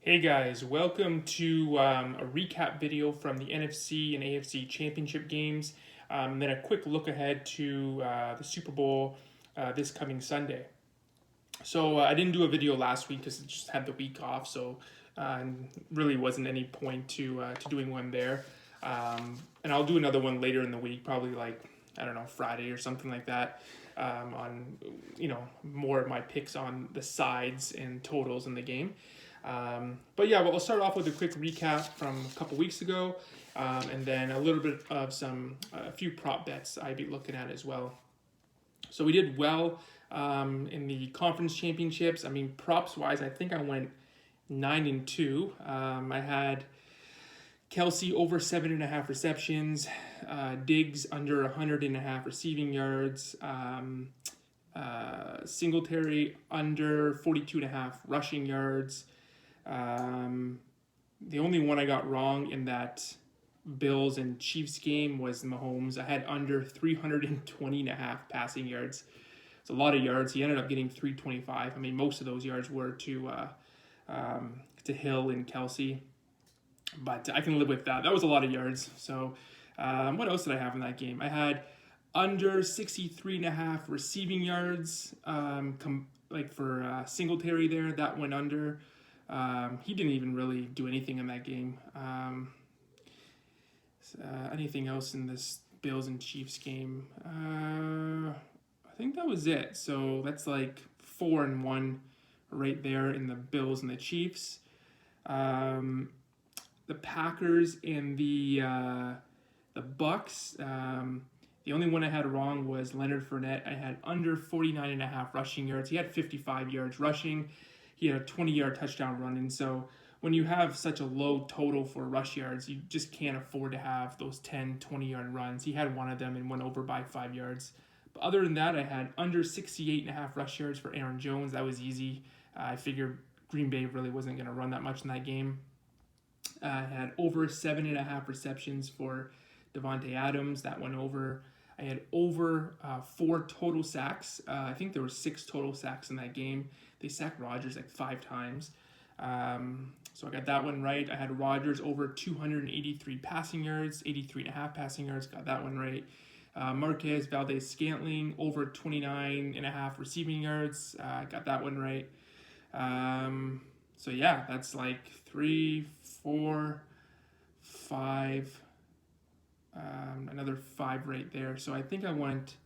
Hey guys, welcome to a recap video from the NFC and AFC Championship games, and then a quick look ahead to the Super Bowl this coming Sunday. So I didn't do a video last week because I just had the week off, so really wasn't any point to doing one there. And I'll do another one later in the week, probably like I don't know Friday or something like that. On more of my picks on the sides and totals in the game. But yeah, well, I'll start off with a quick recap from a couple weeks ago, and then a little bit of a few prop bets I'd be looking at as well. So we did well in the conference championships. I mean, props wise, I think I went 9-2. I had Kelsey over 7.5 receptions, Diggs under 100.5 receiving yards, Singletary under 42.5 rushing yards. The only one I got wrong in that Bills and Chiefs game was Mahomes. I had under 320.5 passing yards. It's a lot of yards. He ended up getting 325. I mean, most of those yards were to Hill and Kelsey, but I can live with that. That was a lot of yards. So, what else did I have in that game? I had under 63.5 receiving yards. For Singletary there, that went under. He didn't even really do anything in that game. Anything else in this Bills and Chiefs game? I think that was it. So that's like 4-1 right there in the Bills and the Chiefs. The Packers and the Bucks. The only one I had wrong was Leonard Fournette. I had under 49.5 rushing yards. He had 55 yards rushing. He had a 20-yard touchdown run. And so when you have such a low total for rush yards, you just can't afford to have those 10, 20-yard runs. He had one of them and went over by 5 yards. But other than that, I had under 68.5 rush yards for Aaron Jones. That was easy. I figured Green Bay really wasn't going to run that much in that game. I had over 7.5 receptions for Davante Adams. That went over. I had over 4 total sacks. I think there were 6 total sacks in that game. They sacked Rodgers like 5 times. So I got that one right. I had Rodgers over 283 passing yards, 83.5 passing yards. Got that one right. Marquez Valdez-Scantling over 29.5 receiving yards. Got that one right. So yeah, that's like 3, 4, 5, another 5 right there. So I think I went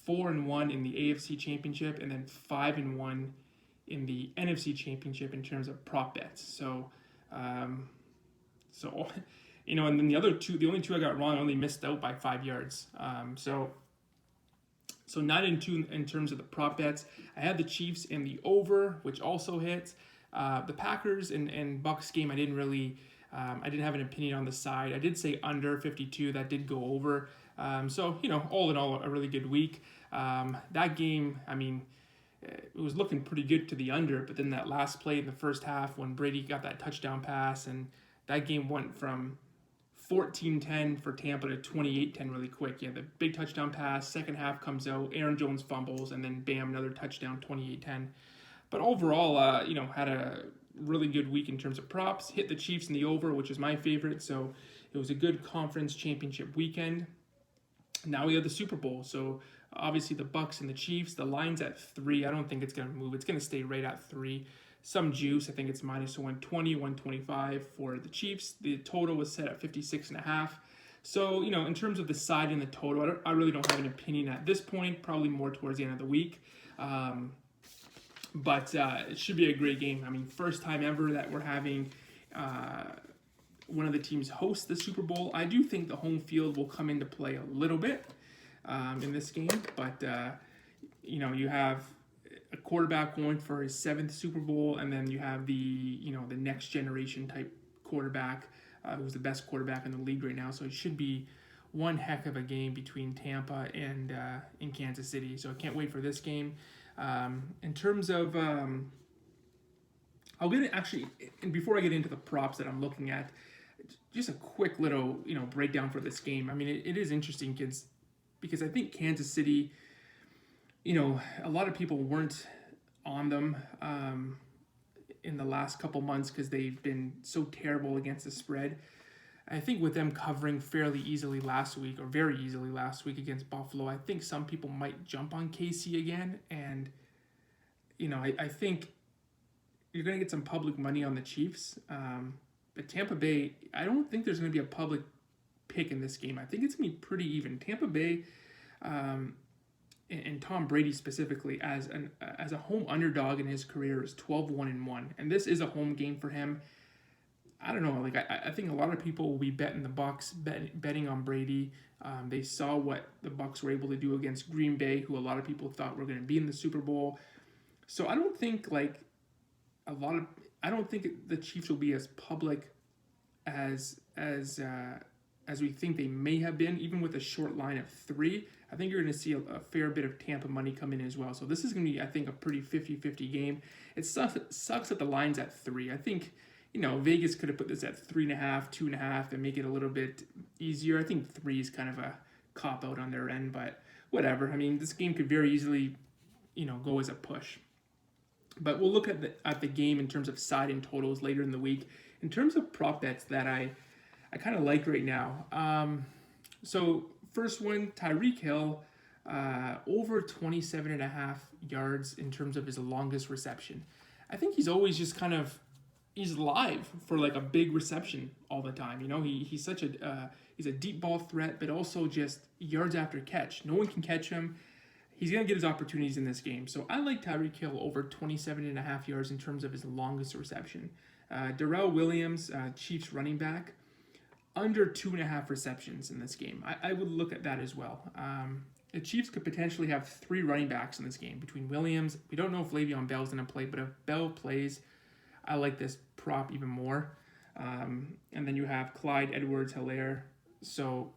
4-1 in the AFC Championship and then 5-1 in the NFC Championship in terms of prop bets. So, and then the only two I got wrong, I only missed out by 5 yards. So 9-2 in terms of the prop bets. I had the Chiefs in the over, which also hit. The Packers and Bucks game, I didn't have an opinion on the side. I did say under 52. That did go over. So, all in all, a really good week. That game, I mean, it was looking pretty good to the under, but then that last play in the first half when Brady got that touchdown pass, and that game went from 14-10 for Tampa to 28-10 really quick. Yeah, the big touchdown pass, second half comes out, Aaron Jones fumbles, and then bam, another touchdown, 28-10. But overall, had a really good week in terms of props. Hit the Chiefs in the over, which is my favorite, so it was a good conference championship weekend. Now we have the Super Bowl, so obviously the Bucks and the Chiefs. The line's at 3. I don't think it's going to move. It's going to stay right at 3. Some juice. I think it's minus 120, 125 for the Chiefs. The total was set at 56.5. So, in terms of the side and the total, I really don't have an opinion at this point. Probably more towards the end of the week. But it should be a great game. I mean, first time ever that we're having one of the teams host the Super Bowl. I do think the home field will come into play a little bit in this game, but you have a quarterback going for his 7th Super Bowl, and then you have the next generation type quarterback who's the best quarterback in the league right now. So it should be one heck of a game between Tampa and in Kansas City. So I can't wait for this game. In terms of I'll get it actually, and before I get into the props that I'm looking at, just a quick little breakdown for this game. I mean, it is interesting, kids, because I think Kansas City, a lot of people weren't on them in the last couple months because they've been so terrible against the spread. I think with them covering fairly easily last week, or very easily last week against Buffalo, I think some people might jump on KC again. And, I think you're going to get some public money on the Chiefs. But Tampa Bay, I don't think there's going to be a public pick in this game. I think it's going to be pretty even. Tampa Bay and Tom Brady specifically, as a home underdog in his career, is 12-1-1. And this is a home game for him. I don't know. I think a lot of people will be betting the Bucs, betting on Brady. They saw what the Bucs were able to do against Green Bay, who a lot of people thought were going to be in the Super Bowl. So I don't think I don't think the Chiefs will be as public as we think they may have been, even with a short line of 3. I think you're going to see a fair bit of Tampa money come in as well. So this is going to be, I think, a pretty 50-50 game. It sucks that the line's at 3. I think, Vegas could have put this at 3.5, 2.5, and make it a little bit easier. I think 3 is kind of a cop-out on their end, but whatever. I mean, this game could very easily, go as a push. But we'll look at the game in terms of side and totals later in the week. In terms of prop bets that I kind of like right now. So first one, Tyreek Hill, over 27.5 yards in terms of his longest reception. I think he's always just he's live for like a big reception all the time. He's such he's a deep ball threat, but also just yards after catch. No one can catch him. He's going to get his opportunities in this game. So I like Tyreek Hill over 27.5 yards in terms of his longest reception. Darrell Williams, Chiefs running back, under 2.5 receptions in this game. I would look at that as well. The Chiefs could potentially have 3 running backs in this game between Williams. We don't know if Le'Veon Bell's going to play, but if Bell plays, I like this prop even more. And then you have Clyde Edwards-Helaire. So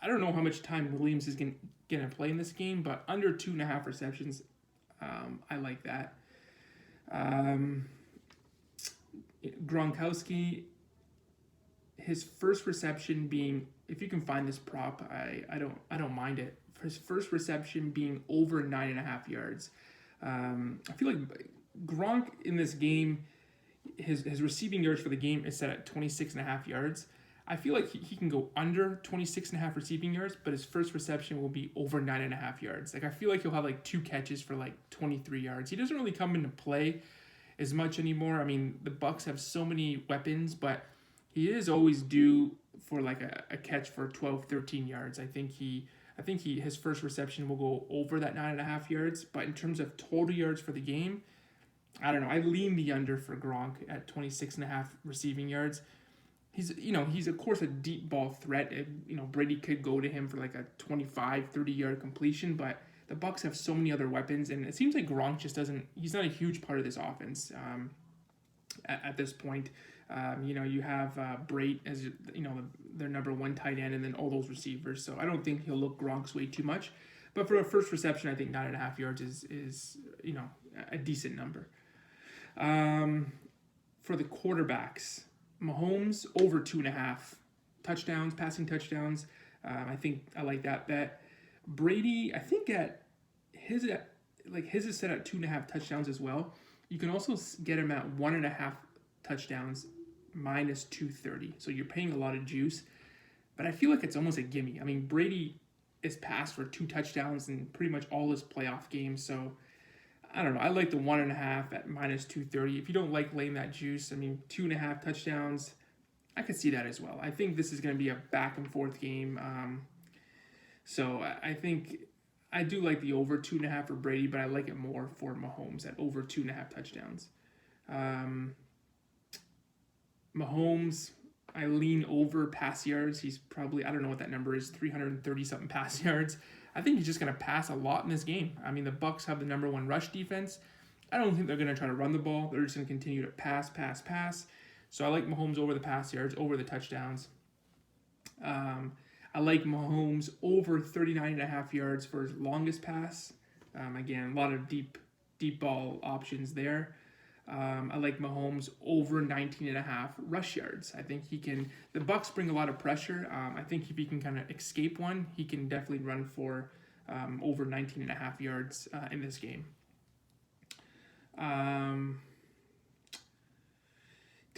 I don't know how much time Williams is going to play in this game, but under 2.5 receptions, I like that. Gronkowski, his first reception being, if you can find this prop, I don't mind it. For his first reception being over 9.5 yards. I feel like Gronk in this game, his receiving yards for the game is set at 26.5 yards. I feel like he can go under 26.5 receiving yards, but his first reception will be over 9.5 yards. I feel like he'll have 2 catches for 23 yards. He doesn't really come into play as much anymore. I mean, the Bucs have so many weapons, but he is always due for a catch for 12, 13 yards. I think his first reception will go over that 9.5 yards, but in terms of total yards for the game, I don't know. I lean the under for Gronk at 26.5 receiving yards. He's of course a deep ball threat. Brady could go to him for a 25, 30-yard completion, but the Bucs have so many other weapons, and it seems like Gronk just he's not a huge part of this offense at this point. You have Brate as their number 1 tight end, and then all those receivers. So I don't think he'll look Gronk's way too much. But for a first reception, I think 9.5 yards is a decent number. For the quarterbacks, Mahomes over 2.5 touchdowns, passing touchdowns. I think I like that bet. Brady, I think his is set at 2.5 touchdowns as well. You can also get him at 1.5 touchdowns minus 230. So you're paying a lot of juice, but I feel like it's almost a gimme. I mean, Brady is passed for 2 touchdowns in pretty much all his playoff games. So I don't know. I like the 1.5 at minus 230. If you don't like laying that juice, 2.5 touchdowns, I could see that as well. I think this is going to be a back and forth game. So I think I do like the over 2.5 for Brady, but I like it more for Mahomes at over 2.5 touchdowns. Mahomes, I lean over pass yards. He's probably, I don't know what that number is, 330-something pass yards. I think he's just going to pass a lot in this game. I mean, the Bucs have the number 1 rush defense. I don't think they're going to try to run the ball. They're just going to continue to pass. So I like Mahomes over the pass yards, over the touchdowns. I like Mahomes over 39.5 yards for his longest pass. Again, a lot of deep ball options there. I like Mahomes over 19.5 rush yards. I think he can. The Bucs bring a lot of pressure. I think if he can kind of escape one, he can definitely run for over 19.5 yards in this game.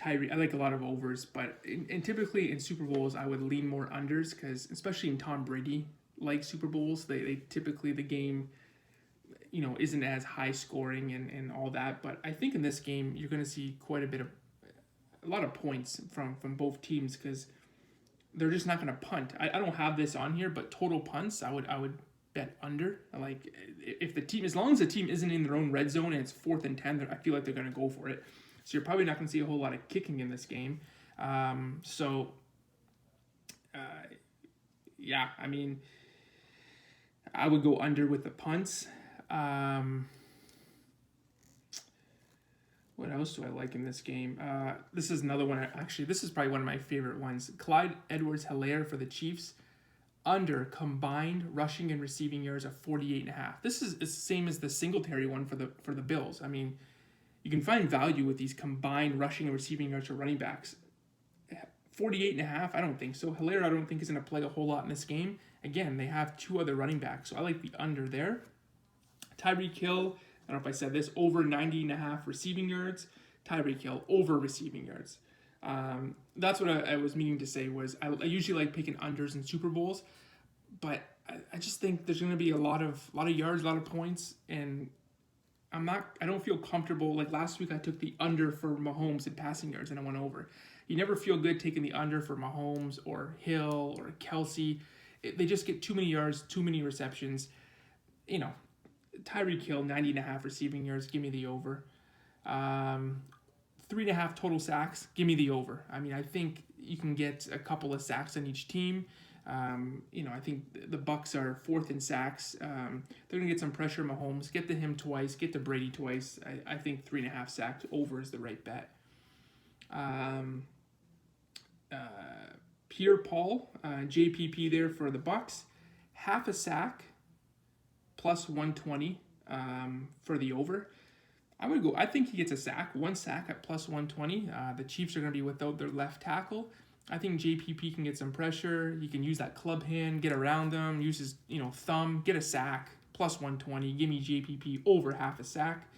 Tyree. I like a lot of overs, but and typically in Super Bowls I would lean more unders because especially in Tom Brady like Super Bowls, they typically the game isn't as high scoring and all that. But I think in this game you're going to see quite a lot of points from both teams because they're just not going to punt. I don't have this on here, but total punts I would bet under. Like if the team, as long as the team isn't in their own red zone and it's 4th and 10, I feel like they're going to go for it. So you're probably not going to see a whole lot of kicking in this game. Yeah, I mean, I would go under with the punts. What else do I like in this game? This is another one. Actually, this is probably one of my favorite ones. Clyde Edwards-Helaire for the Chiefs. Under combined rushing and receiving yards of 48.5. This is the same as the Singletary one for the Bills. I mean, you can find value with these combined rushing and receiving yards for running backs. 48.5, I don't think so. Helaire, I don't think is going to play a whole lot in this game. Again, they have 2 other running backs, so I like the under there. Tyreek Hill, I don't know if I said this, over 90.5 receiving yards. Tyreek Hill, over receiving yards. That's what I was meaning to say was I usually like picking unders in Super Bowls, but I just think there's going to be a lot of yards, a lot of points, and I don't feel comfortable. Like last week I took the under for Mahomes in passing yards and I went over. You never feel good taking the under for Mahomes or Hill or Kelsey. They just get too many yards, too many receptions. Tyreek Hill, 90.5 receiving yards, give me the over. 3.5 total sacks, give me the over. I mean, I think you can get a couple of sacks on each team. I think the Bucks are 4th in sacks. They're going to get some pressure. Mahomes, get to him twice, get to Brady twice. I think 3.5 sacks over is the right bet. Pierre Paul, JPP there for the Bucks. Half a sack, plus 120 for the over. I think he gets a sack, 1 sack at plus 120. The Chiefs are going to be without their left tackle. I think JPP can get some pressure. He can use that club hand, get around them, use his thumb, get a sack, plus 120. Give me JPP over half a sack.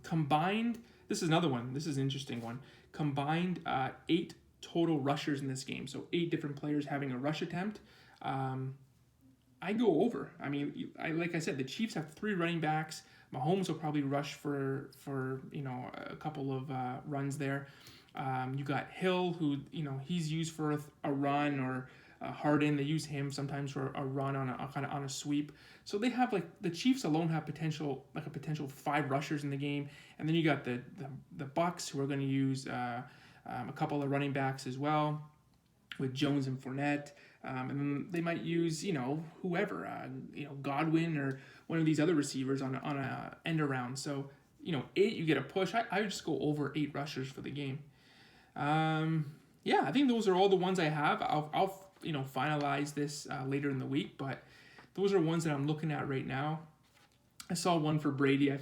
Combined, this is another one. This is an interesting one. Combined 8 total rushers in this game. So 8 different players having a rush attempt. I go over. I mean, like I said, the Chiefs have 3 running backs. Mahomes will probably rush for a couple of runs there. You got Hill, who he's used for a run, or Harden. They use him sometimes for a run on a sweep. So they have the Chiefs alone have a potential 5 rushers in the game, and then you got the Bucks, who are going to use a couple of running backs as well, with Jones and Fournette. And then they might use, whoever, Godwin or one of these other receivers on a end around. So, 8, you get a push. I would just go over 8 rushers for the game. I think those are all the ones I have. I'll finalize this later in the week, but those are ones that I'm looking at right now. I saw one for Brady.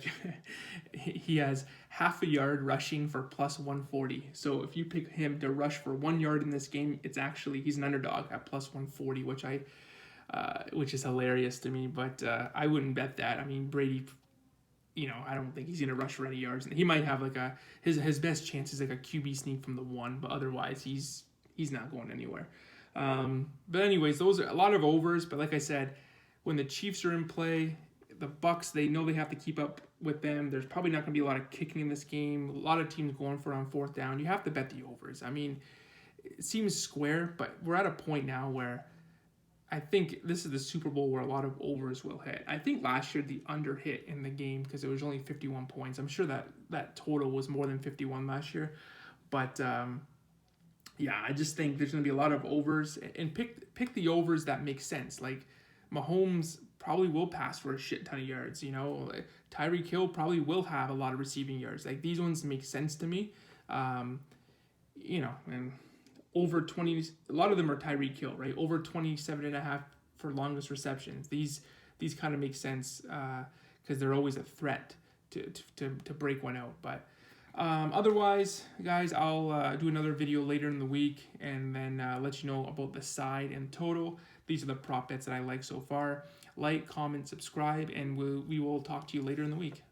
He has half a yard rushing for plus 140. So if you pick him to rush for 1 yard in this game, he's an underdog at plus 140, which is hilarious to me. But I wouldn't bet that. I mean, Brady, I don't think he's gonna rush for any yards. He might have his best chance is like a QB sneak from the 1, but otherwise he's not going anywhere. But anyways, those are a lot of overs. But like I said, when the Chiefs are in play, the Bucks, they know they have to keep up with them. There's probably not going to be a lot of kicking in this game. A lot of teams going for it on 4th down. You have to bet the overs. I mean, it seems square, but we're at a point now where I think this is the Super Bowl where a lot of overs will hit. I think last year the under hit in the game because it was only 51 points. I'm sure that total was more than 51 last year. But I just think there's going to be a lot of overs. And pick the overs that make sense. Like Mahomes probably will pass for a shit ton of yards. Tyreek Hill probably will have a lot of receiving yards. Like these ones make sense to me. And over 20, a lot of them are Tyreek Hill, right? Over 27.5 for longest receptions. These kind of make sense because they're always a threat to break one out. But otherwise, guys, I'll do another video later in the week and then let you know about the side and total. These are the prop bets that I like so far. Like, comment, subscribe, and we will talk to you later in the week.